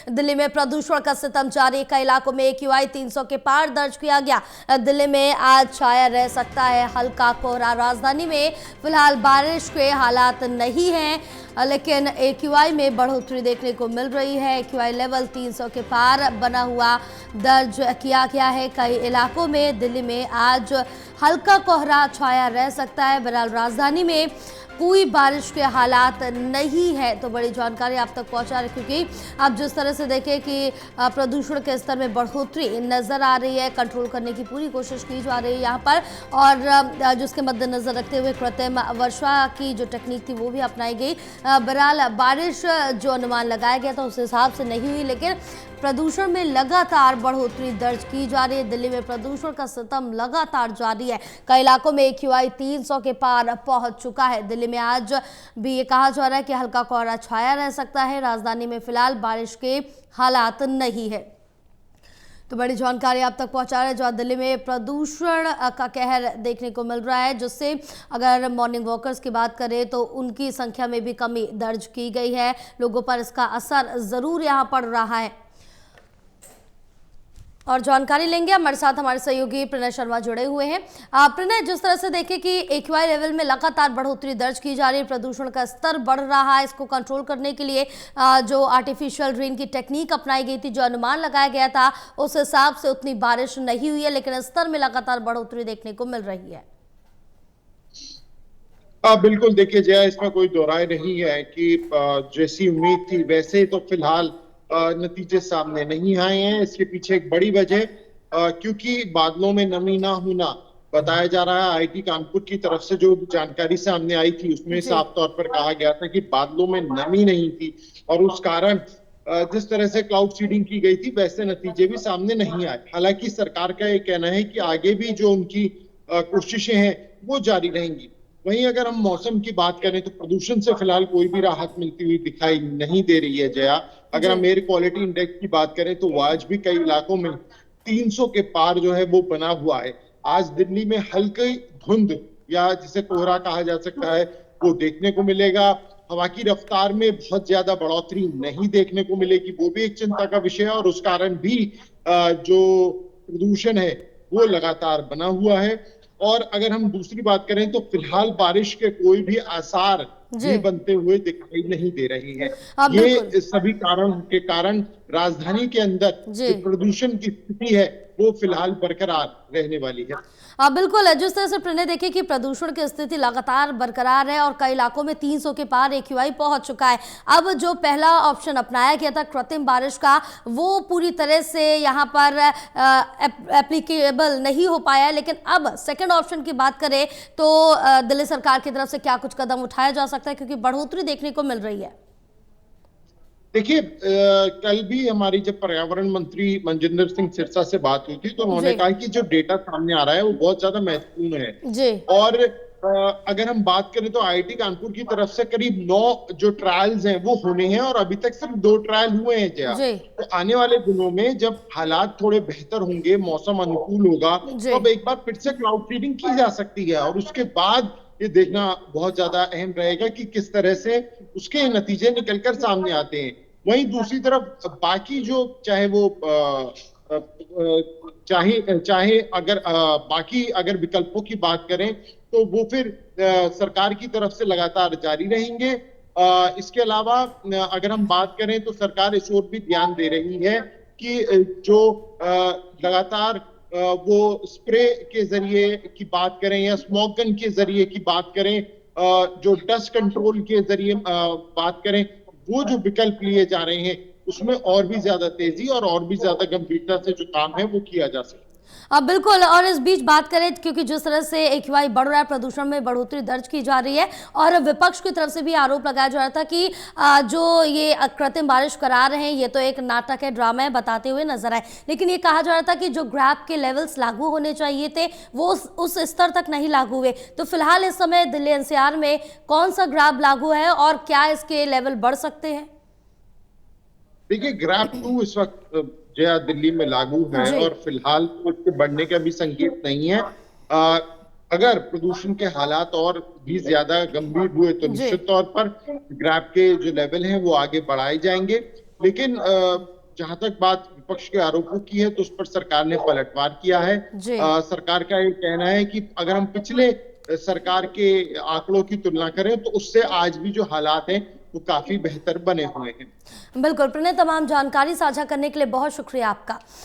दिल्ली में प्रदूषण का सितम जारी, कई इलाकों में AQI 300 के पार दर्ज किया गया। दिल्ली में आज छाया रह सकता है हल्का कोहरा। राजधानी में फिलहाल बारिश के हालात नहीं हैं, लेकिन AQI में बढ़ोतरी देखने को मिल रही है। AQI लेवल 300 के पार बना हुआ दर्ज किया गया है कई इलाकों में। दिल्ली में आज हल्का कोहरा छाया रह सकता है। बहरहाल राजधानी में कोई बारिश के हालात नहीं है। तो बड़ी जानकारी आप तक पहुंचा रहे, क्योंकि आप जिस तरह से देखें कि प्रदूषण के स्तर में बढ़ोतरी नज़र आ रही है, कंट्रोल करने की पूरी कोशिश की जा रही है यहाँ पर, और जिसके मद्देनज़र रखते हुए कृत्रिम वर्षा की जो टेक्निक थी वो भी अपनाई गई। बहरहाल बारिश जो अनुमान लगाया गया था उस हिसाब से नहीं हुई, लेकिन प्रदूषण में लगातार बढ़ोतरी दर्ज की जा रही है। दिल्ली में प्रदूषण का सितम लगातार जारी है। कई इलाकों में AQI 300 के पार पहुंच चुका है। दिल्ली में आज भी ये कहा जा रहा है कि हल्का कोहरा छाया रह सकता है। राजधानी में फिलहाल बारिश के हालात नहीं है। तो बड़ी जानकारी आप तक पहुंचा रहे हैं, जहाँ दिल्ली में प्रदूषण का कहर देखने को मिल रहा है, जिससे अगर मॉर्निंग वॉकर्स की बात करें तो उनकी संख्या में भी कमी दर्ज की गई है। लोगों पर इसका असर ज़रूर यहाँ पड़ रहा है। और जानकारी लेंगे, हमारे साथ हमारे सहयोगी प्रणय शर्मा जुड़े हुए हैं। प्रणय, जिस तरह से देखें कि AQI लेवल में लगातार बढ़ोतरी दर्ज की जा रही है, प्रदूषण का स्तर बढ़ रहा है, इसको कंट्रोल करने के लिए जो आर्टिफिशियल रेन की टेक्निक अपनाई गई थी, जो अनुमान लगाया गया था, उस हिसाब से उतनी बारिश नहीं हुई है, लेकिन स्तर में लगातार बढ़ोतरी देखने को मिल रही है। बिल्कुल, देखिए जया, इसमें कोई दो राय नहीं है कि जैसी उम्मीद थी वैसे तो फिलहाल नतीजे सामने नहीं आए हैं। इसके पीछे एक बड़ी वजह क्योंकि बादलों में नमी ना होना बताया जा रहा है। IIT कानपुर की तरफ से जो जानकारी सामने आई थी उसमें साफ तौर पर कहा गया था कि बादलों में नमी नहीं थी, और उस कारण जिस तरह से क्लाउड सीडिंग की गई थी वैसे नतीजे भी सामने नहीं आए। हालांकि सरकार का ये कहना है कि आगे भी जो उनकी कोशिशें हैं वो जारी रहेंगी। वहीं अगर हम मौसम की बात करें तो प्रदूषण से फिलहाल कोई भी राहत मिलती हुई दिखाई नहीं दे रही है जया। अगर हम एयर क्वालिटी इंडेक्स की बात करें तो आज भी कई इलाकों में 300 के पार जो है वो बना हुआ है। आज दिल्ली में हल्की धुंध या जिसे कोहरा कहा जा सकता है वो देखने को मिलेगा। हवा की रफ्तार में बहुत ज्यादा बढ़ोतरी नहीं देखने को मिलेगी, वो भी एक चिंता का विषय है, और उस कारण भी जो प्रदूषण है वो लगातार बना हुआ है। और अगर हम दूसरी बात करें तो फिलहाल बारिश के कोई भी आसार भी बनते हुए दिखाई नहीं दे रही है। ये सभी कारण के कारण राजधानी के अंदर जो प्रदूषण की स्थिति है वो फिलहाल बरकरार रहने वाली है। बिल्कुल, जिस तरह से प्रणय देखे कि प्रदूषण की स्थिति लगातार बरकरार है और कई इलाकों में 300 के पार AQI पहुंच चुका है। अब जो पहला ऑप्शन अपनाया गया था कृत्रिम बारिश का, वो पूरी तरह से यहाँ पर एप्लीकेबल नहीं हो पाया है, लेकिन अब सेकंड ऑप्शन की बात करें तो दिल्ली सरकार की तरफ से क्या कुछ कदम उठाया जा सकता है, क्योंकि बढ़ोतरी देखने को मिल रही है। देखिए, कल भी हमारी जब पर्यावरण मंत्री मनजिंदर सिंह सिरसा से बात हुई थी तो उन्होंने कहा कि जो डेटा सामने आ रहा है वो बहुत ज्यादा महत्वपूर्ण है। और अगर हम बात करें तो IIT कानपुर की तरफ से करीब 9 जो ट्रायल्स हैं वो होने हैं, और अभी तक सिर्फ 2 ट्रायल हुए हैं जया। तो आने वाले दिनों में जब हालात थोड़े बेहतर होंगे, मौसम अनुकूल होगा, तो अब एक बार फिर से क्लाउड सीडिंग की जा सकती है, और उसके बाद ये देखना बहुत ज्यादा अहम रहेगा कि किस तरह से उसके नतीजे निकलकर सामने आते हैं। वहीं दूसरी तरफ बाकी जो चाहे वो चाहे अगर बाकी अगर विकल्पों की बात करें तो वो फिर सरकार की तरफ से लगातार जारी रहेंगे। इसके अलावा अगर हम बात करें तो सरकार इस ओर भी ध्यान दे रही है कि जो लगातार वो स्प्रे के जरिए की बात करें या स्मोक गन के जरिए की बात करें, जो डस्ट कंट्रोल के जरिए बात करें, वो जो विकल्प लिए जा रहे हैं उसमें और भी ज्यादा तेजी और भी ज्यादा गंभीरता से जो काम है वो किया जा सकता है। बिल्कुल, और इस बीच बात करें क्योंकि जिस तरह से AQI बढ़ रहा है, प्रदूषण में बढ़ोतरी दर्ज की जा रही है, और विपक्ष की तरफ से भी आरोप लगाया जा रहा था कि जो ये कृत्रिम बारिश करा रहे हैं ये तो एक नाटक है, ड्रामा है, बताते हुए नजर आए। लेकिन ये कहा जा रहा था कि जो ग्रैब के लेवल्स लागू होने चाहिए थे वो उस स्तर तक नहीं लागू हुए। तो फिलहाल इस समय दिल्ली NCR में कौन सा ग्रैब लागू है और क्या इसके लेवल बढ़ सकते हैं? देखिए, ग्रैब 2 इस वक्त जया दिल्ली में लागू है, और फिलहाल तो इसके बढ़ने का भी संकेत नहीं है। अगर प्रदूषण के हालात और भी ज्यादा गंभीर हुए तो निश्चित तौर पर ग्रैब के जो लेवल हैं वो आगे बढ़ाए जाएंगे। लेकिन जहां तक बात विपक्ष के आरोपों की है तो उस पर सरकार ने पलटवार किया है। जी। सरकार का ये कहना है कि अगर हम पिछले सरकार के आंकड़ों की तुलना करें तो उससे आज भी जो हालात हैं वो काफी बेहतर बने हुए हैं। बिल्कुल प्रणय, तमाम जानकारी साझा करने के लिए बहुत शुक्रिया आपका।